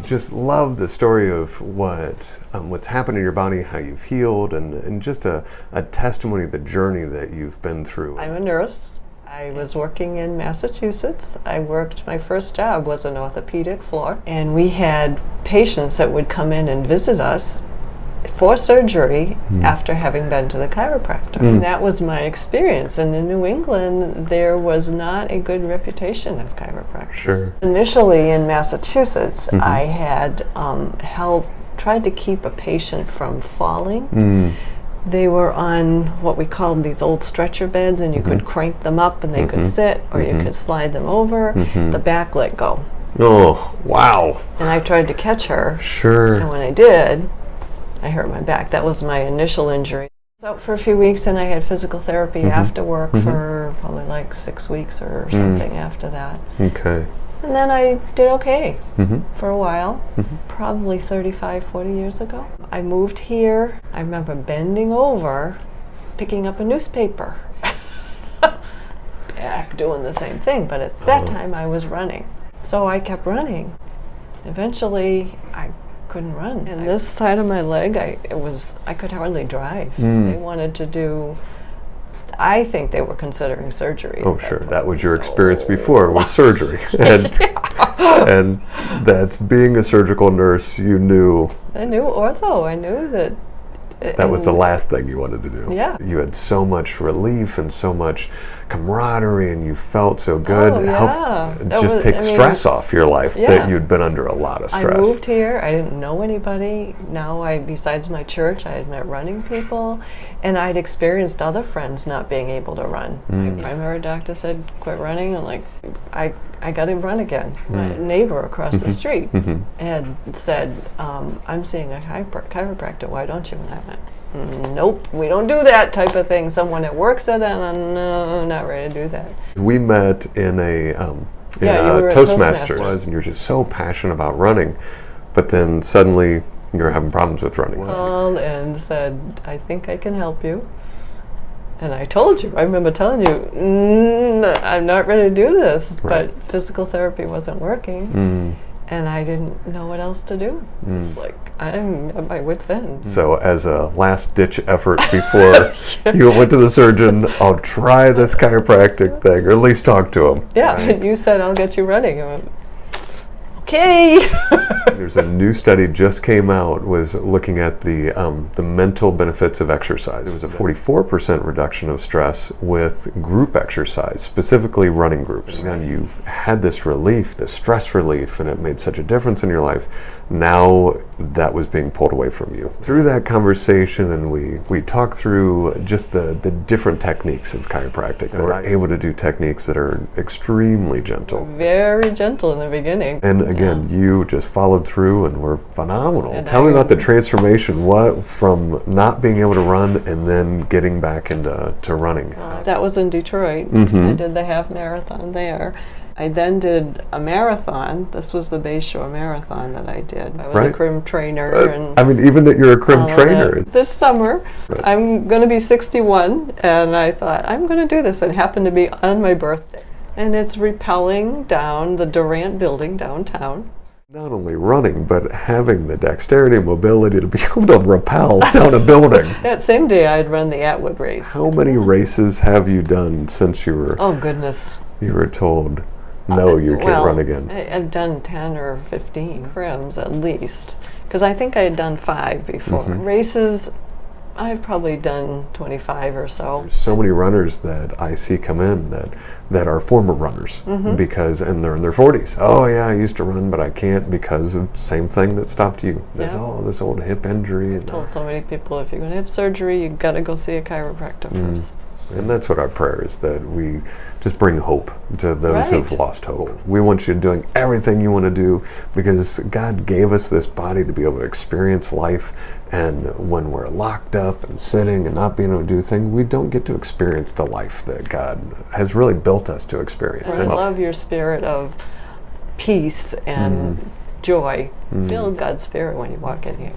just love the story of what's happened in your body, how you've healed, and just a testimony of the journey that you've been through. I'm a nurse. I was working in Massachusetts. My first job was an orthopedic floor, and we had patients that would come in and visit us for surgery after having been to the chiropractor. And that was my experience. And in New England, there was not a good reputation of chiropractors. Sure. Initially in Massachusetts, I had tried to keep a patient from falling. They were on what we called these old stretcher beds, and you could crank them up and they could sit, or you could slide them over. The back let go. Oh, wow. And I tried to catch her. Sure. And when I did, I hurt my back. That was my initial injury. So for a few weeks, and I had physical therapy after work for probably like 6 weeks or something after that. Okay. And then I did okay for a while, probably 35, 40 years ago. I moved here. I remember bending over, picking up a newspaper, back doing the same thing, but at that time I was running. So I kept running. Eventually I couldn't run. And this side of my leg, I could hardly drive. They wanted to do, I think they were considering surgery. Oh, sure. That was your experience before, was surgery. And that's being a surgical nurse, you knew. I knew ortho. I knew that. That was the last thing you wanted to do. Yeah. You had so much relief and so much camaraderie, and you felt so good. It helped just take stress off your life that you'd been under a lot of stress. I moved here. I didn't know anybody. Now, besides my church, I had met running people, and I'd experienced other friends not being able to run. My primary doctor said, quit running. I'm like, I got to run again. My neighbor across the street had said, I'm seeing a chiropractor. Why don't you? And I went, nope, we don't do that type of thing. Someone that works at it, no, I'm not ready to do that. We met in a Toastmasters, and you're just so passionate about running, but then suddenly you're having problems with running. Called and said, I think I can help you. And I told you, I remember telling you, I'm not ready to do this, but physical therapy wasn't working, and I didn't know what else to do. It's like, I'm at my wit's end. So as a last-ditch effort before you went to the surgeon, I'll try this chiropractic thing, or at least talk to him. Yeah, right? You said, I'll get you running. I went, okay. There's a new study just came out, was looking at the mental benefits of exercise. There was a 44% reduction of stress with group exercise, specifically running groups. And you've had this relief, this stress relief, and it made such a difference in your life. Now that was being pulled away from you. Through that conversation, and we talked through just the different techniques of chiropractic. We're able to do techniques that are extremely gentle. Very gentle in the beginning. And again, you just followed through and were phenomenal. And tell me about the transformation, from not being able to run and then getting back into running. That was in Detroit. I did the half marathon there. I then did a marathon. This was the Bayshore Marathon that I did. I was a Crim trainer. And I mean, even that you're a Crim trainer. This summer, I'm going to be 61, and I thought, I'm going to do this. It happened to be on my birthday. And it's rappelling down the Durant building downtown. Not only running, but having the dexterity and mobility to be able to rappel down a building. That same day, I'd run the Atwood race. How many races have you done since you were... Oh, goodness. You were told, no, you can't run again. I've done 10 or 15 Crims at least, because I think I had done 5 before. Races, I've probably done 25 or so. There's so many runners that I see come in that are former runners because, and they're in their 40s. Oh yeah, I used to run, but I can't because of the same thing that stopped you. There's this old hip injury. I told so many people, if you're going to have surgery, you've got to go see a chiropractor first. And that's what our prayer is, that we just bring hope to those who've lost hope. We want you doing everything you want to do because God gave us this body to be able to experience life. And when we're locked up and sitting and not being able to do things, we don't get to experience the life that God has really built us to experience. And I love your spirit of peace and joy. Feel God's spirit when you walk in here.